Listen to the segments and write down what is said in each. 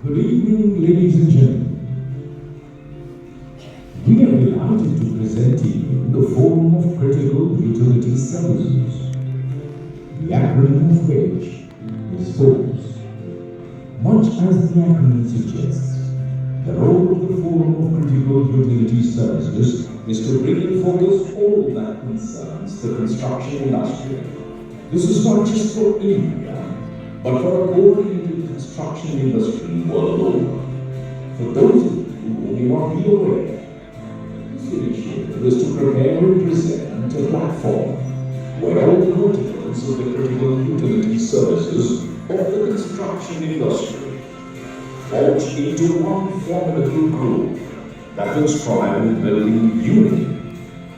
Good evening, ladies and gentlemen. We are delighted to present to you the Forum of Critical Utility Services, the acronym of which is FOCUS. Much as the acronym suggests, the role of the Forum of Critical Utility Services is to bring in focus all that concerns the construction industry. This is not just for India, but for a coordinated construction industry world over. For those of you who may not be aware, this initiative is to prepare and present a platform where all the verticals of the critical utility services of the construction industry forge into one formidable group that will strive in building unity,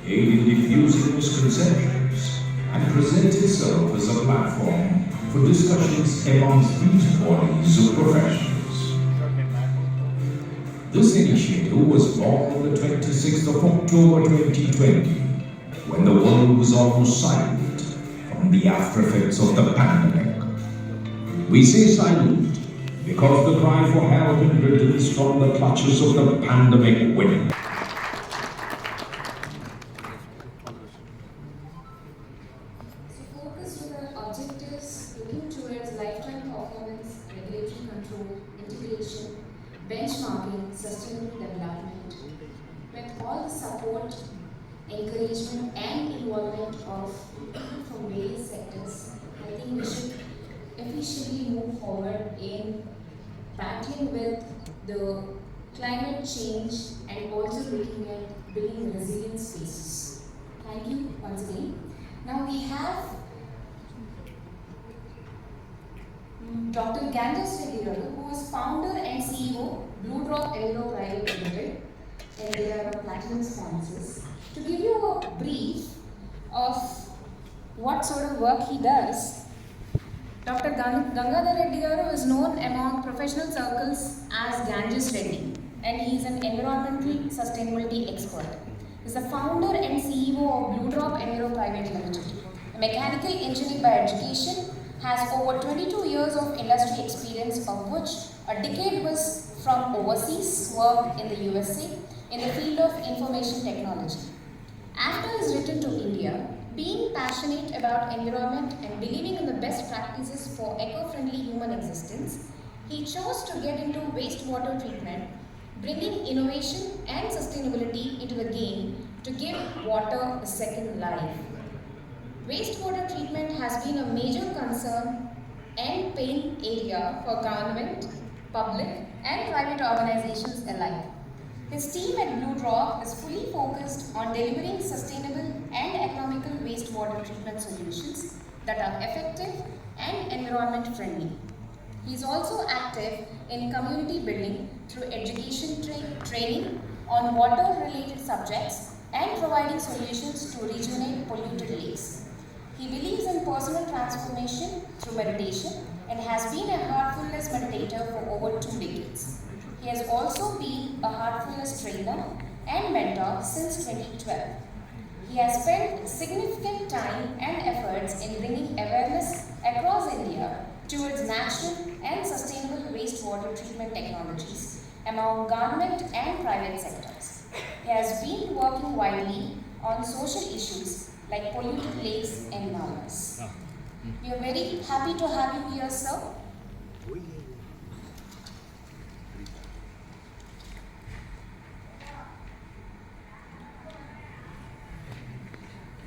aid in diffusing misconceptions, and present itself as a platform for discussions amongst these bodies of professionals. This initiative was born on the 26th of October 2020, when the world was almost silent from the after effects of the pandemic. We say silent because the cry for help and relief from the clutches of the pandemic wind. Focus with our objectives looking towards lifetime performance, regulatory control, integration, benchmarking, sustainable development, with all the support, encouragement, and involvement of people from various sectors. I think we should efficiently move forward in battling with the climate change and also looking at building resilient spaces. Thank you once again. Now we have Dr. Ganges Reddy Garu, who is founder and CEO, Blue Drop Enviro Private Limited, and they are our platinum sponsors. To give you a brief of what sort of work he does, Dr. Gangadhar Reddy Garu is known among professional circles as Ganges Reddy, and he is an environmental sustainability expert. He is the founder and CEO of Blue Drop Enviro Private Limited. A mechanical engineer by education, has over 22 years of industry experience, of which a decade was from overseas work in the USA in the field of information technology. After his return to India, being passionate about environment and believing in the best practices for eco-friendly human existence, he chose to get into wastewater treatment, bringing innovation and sustainability into the game to give water a second life. Wastewater treatment has been a major concern and pain area for government, public, and private organizations alike. His team at Blue Drop is fully focused on delivering sustainable and economical wastewater treatment solutions that are effective and environment friendly. He is also active in community building through education training on water-related subjects and providing solutions to rejuvenate polluted lakes. He believes in personal transformation through meditation and has been a heartfulness meditator for over 2 decades. He has also been a heartfulness trainer and mentor since 2012. He has spent significant time and efforts in bringing awareness across India towards natural and sustainable wastewater treatment technologies among government and private sectors. He has been working widely on social issues like polluted lakes and nalas. We are very happy to have you here, sir.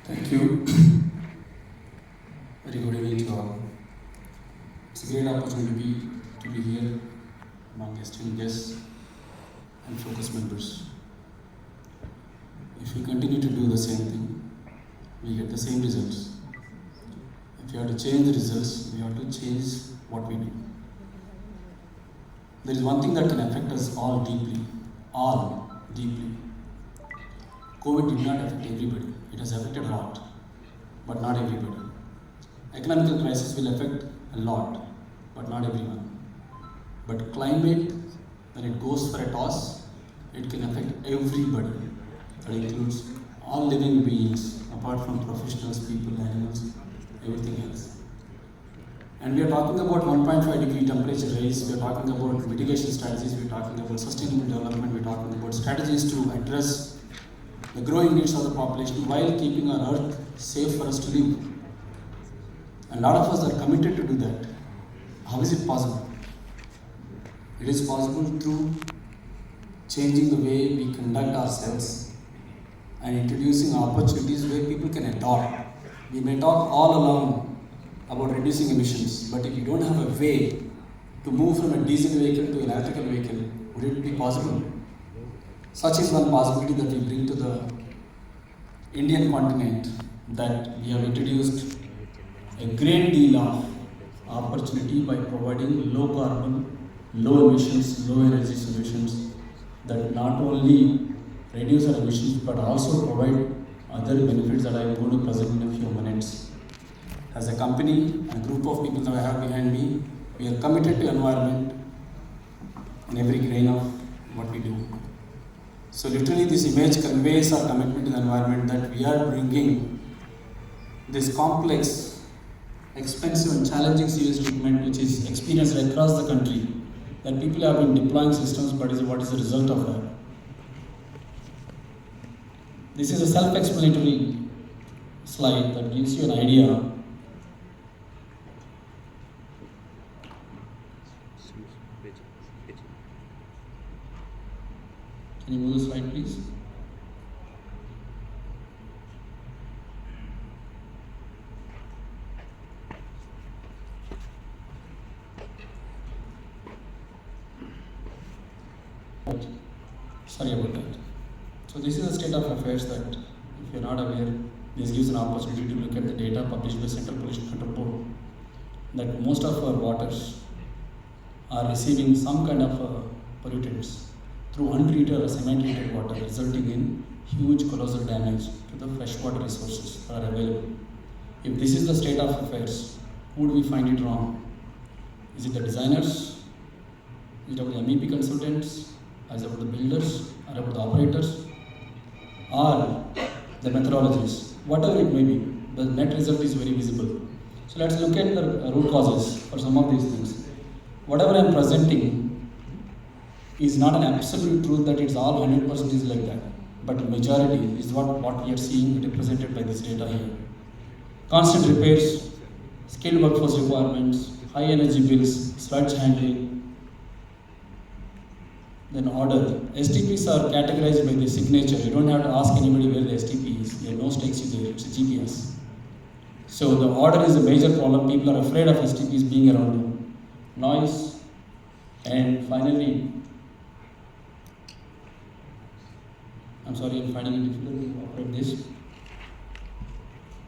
Thank you. Very good evening to all. It's a great opportunity to be here among esteemed guests and focus members. If we continue to do the same thing, we get the same results. If you have to change the results, we have to change what we do. There is one thing that can affect us all deeply. COVID did not affect everybody. It has affected a lot, but not everybody. Economical crisis will affect a lot, but not everyone. But climate, when it goes for a toss, it can affect everybody. That includes all living beings, apart from professionals, people, animals, everything else. And we are talking about 1.5 degree temperature rise, we are talking about mitigation strategies, we are talking about sustainable development, we are talking about strategies to address the growing needs of the population while keeping our earth safe for us to live. And a lot of us are committed to do that. How is it possible? It is possible through changing the way we conduct ourselves and introducing opportunities where people can adopt. We may talk all along about reducing emissions, but if you don't have a way to move from a diesel vehicle to an electrical vehicle, would it be possible? Such is one possibility that we bring to the Indian continent, that we have introduced a great deal of opportunity by providing low carbon, low emissions, low energy solutions that not only reduce our emissions but also provide other benefits that I am going to present in a few minutes. As a company and a group of people that I have behind me, we are committed to environment in every grain of what we do. So literally this image conveys our commitment to the environment, that we are bringing this complex, expensive and challenging sewage treatment which is experienced across the country, that people have been deploying systems, but what is the result of that? This is a self-explanatory slide that gives you an idea. Can you move the slide, please? Sorry about that. So this is a state of affairs that, if you're not aware, this gives an opportunity to look at the data published by Central Pollution Control Board, that most of our waters are receiving some kind of pollutants through untreated or semi-treated water, resulting in huge colossal damage to the freshwater resources that are available. If this is the state of affairs, who do we find it wrong? Is it the designers? Is it about the MEP consultants? Is it about the builders? Or about the operators? Or the methodologies? Whatever it may be, the net result is very visible. So let's look at the root causes for some of these things. Whatever I am presenting is not an absolute truth that it's all 100% is like that, but majority is what we are seeing represented by this data here. Constant repairs, skilled workforce requirements, high energy bills, sludge handling, then order. STPs are categorized by the signature. You don't have to ask anybody where the STP is. There are no stakes there, it's a GPS. So the order is a major problem. People are afraid of STPs being around them. Noise, and finally, I'm finding it difficult to operate this.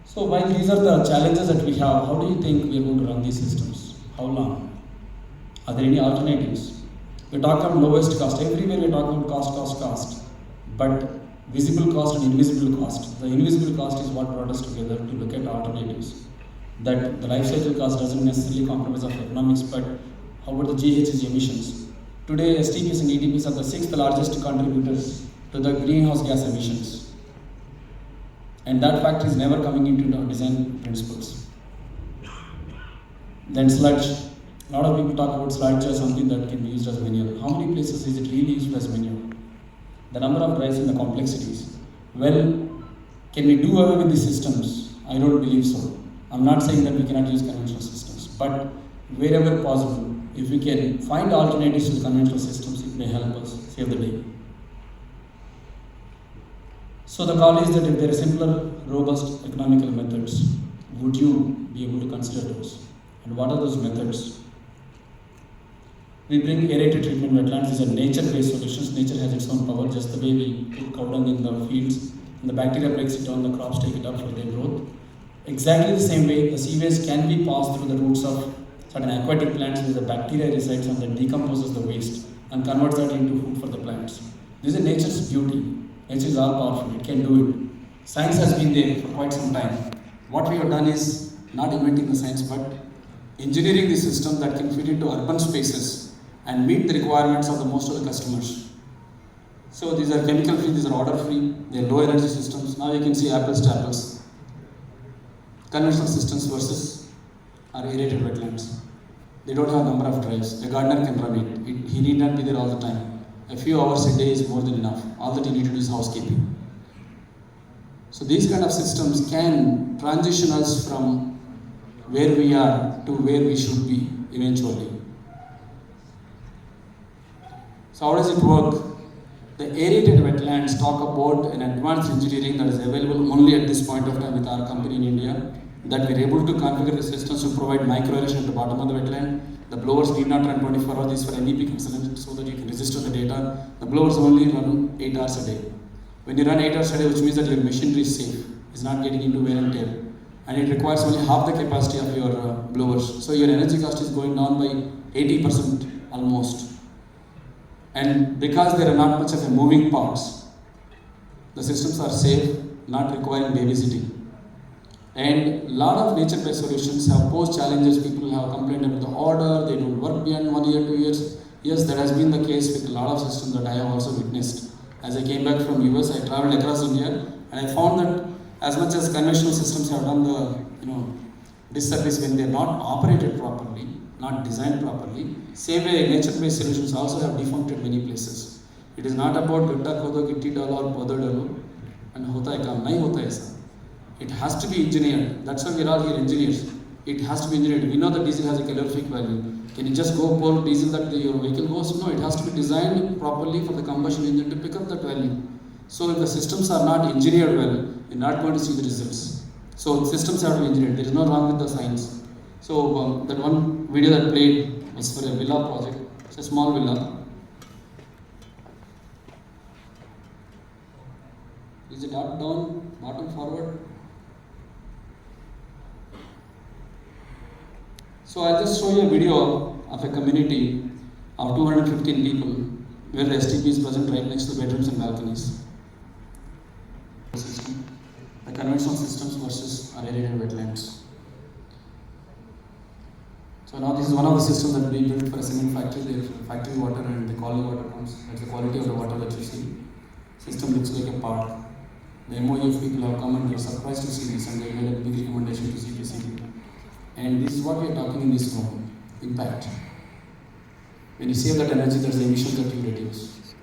So while these are the challenges that we have, how do you think we are going to run these systems? How long? Are there any alternatives? We talk about lowest cost. Everywhere we talk about cost. But visible cost and invisible cost. The invisible cost is what brought us together to look at alternatives. That the life cycle cost doesn't necessarily compromise of economics, but how about the GHG emissions? Today, STPs and ETPs are the 6th largest contributors to the greenhouse gas emissions. And that fact is never coming into our design principles. Then sludge. A lot of people talk about sludge as something that can be used as manure. How many places is it really used as manure? The number of drives and the complexities. Well, can we do away with these systems? I don't believe so. I'm not saying that we cannot use conventional systems, but wherever possible, if we can find alternatives to the conventional systems, it may help us save the day. So the call is that if there are simpler, robust economical methods, would you be able to consider those? And what are those methods? We bring aerated treatment wetlands. These are nature-based solutions. Nature has its own power, just the way we put cow dung in the fields, and the bacteria breaks it down, the crops take it up for their growth. Exactly the same way, the sewage can be passed through the roots of certain aquatic plants where the bacteria resides and then decomposes the waste and converts that into food for the plants. This is nature's beauty. Nature is all powerful, it can do it. Science has been there for quite some time. What we have done is not inventing the science, but engineering the system that can fit into urban spaces and meet the requirements of the most of the customers. So these are chemical free, these are order free, they are low energy systems. Now you can see apples to apples. Conventional systems versus are aerated wetlands. They don't have a number of drives. A gardener can run it. He need not be there all the time. A few hours a day is more than enough. All that you need to do is housekeeping. So these kind of systems can transition us from where we are to where we should be eventually. So how does it work? The aerated wetlands talk about an advanced engineering that is available only at this point of time with our company in India, that we're able to configure the systems to provide micro-aeration at the bottom of the wetland. The blowers need not run 24 hours. This for MEP consultant so that you can register the data. The blowers only run 8 hours a day. When you run 8 hours a day, which means that your machinery is safe, is not getting into wear and tear. And it requires only half the capacity of your blowers. So your energy cost is going down by 80% almost. And because there are not much of a moving parts, the systems are safe, not requiring babysitting. And a lot of nature-based solutions have posed challenges. People have complained about the order, they don't work beyond 1 year, 2 years. Yes, that has been the case with a lot of systems that I have also witnessed. As I came back from US, I traveled across India, and I found that as much as conventional systems have done the disservice when they are not operated properly, not designed properly, same way nature-based solutions also have defunct at many places. It is not about gutta khodo gitti dalo or podo dalo and hota hai kaam, nahi hota hai aisa. It has to be engineered. That's why we're all here engineers. It has to be engineered. We know that diesel has a calorific value. Can you just go pour diesel that your vehicle goes? No, it has to be designed properly for the combustion engine to pick up that value. So if the systems are not engineered well, you're not going to see the results. So systems have to be engineered. There is no wrong with the science. So that one video that played was for a villa project. It's a small villa. Is it up, down, bottom, forward? So I'll just show you a video of a community of 215 people where the STP is present right next to the bedrooms and balconies. The conventional systems versus aerated wetlands. So now this is one of the systems that we built for a cement factory. The factory water and the quality water comes. That's the quality of the water that you see. System looks like a park. The MOU people have come and they're surprised to see this and they made a big recommendation to CPCB. And this is what we are talking in this room, impact. When you save that energy, there's the emissions that you reduce.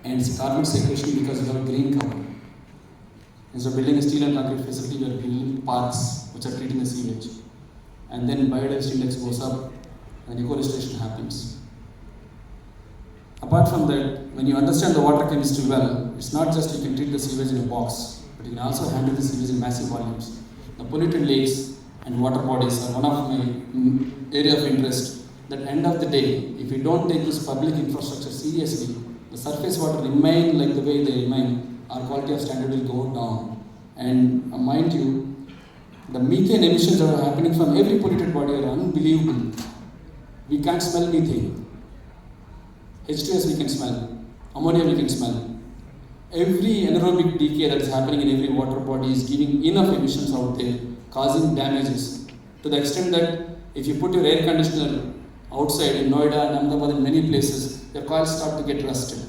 And it's carbon sequestration because you have green cover. Instead of building a steel and concrete facility, we are building parks which are treating the sewage. And then biodiversity index goes up and eco-restoration happens. Apart from that, when you understand the water chemistry well, it's not just you can treat the sewage in a box, but you can also handle the sewage in massive volumes. The polluted lakes and water bodies are one of my area of interest. That end of the day, if we don't take this public infrastructure seriously, the surface water remain like the way they remain, our quality of standard will go down. And mind you, the methane emissions that are happening from every polluted body are unbelievable. We can't smell methane. H2S we can smell. Ammonia we can smell. Every anaerobic decay that is happening in every water body is giving enough emissions out there, causing damages to the extent that if you put your air conditioner outside in Noida and Ahmedabad in many places, your coils start to get rusted.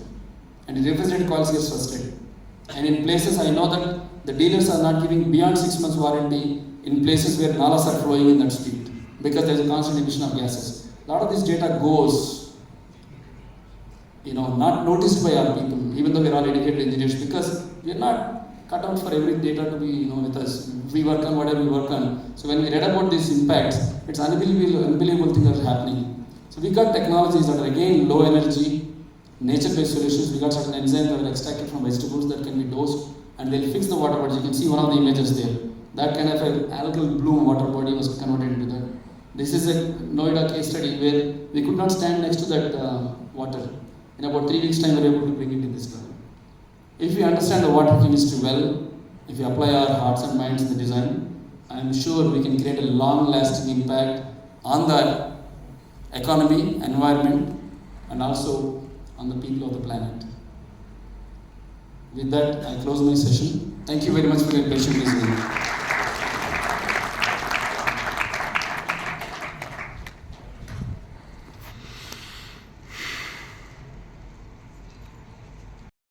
And the refrigerated coils get rusted. And in places I know that the dealers are not giving beyond 6 months warranty in places where nalas are flowing in that street because there is a constant emission of gases. A lot of this data goes not noticed by our people, even though we are all educated engineers, because we are not cut out for every data to be with us. We work on whatever we work on. So when we read about these impacts, it's unbelievable things that are happening. So we got technologies that are again low energy, nature-based solutions. We got certain enzymes that are extracted from vegetables that can be dosed and they'll fix the water bodies. You can see one of the images there. That kind of an algal bloom water body was converted into that. This is a Noida case study where we could not stand next to that water. In about 3 weeks' time, we were able to bring it in this level. If we understand the water chemistry well, if we apply our hearts and minds in the design, I am sure we can create a long-lasting impact on the economy, environment, and also on the people of the planet. With that, I close my session. Thank you very much for your patient listening.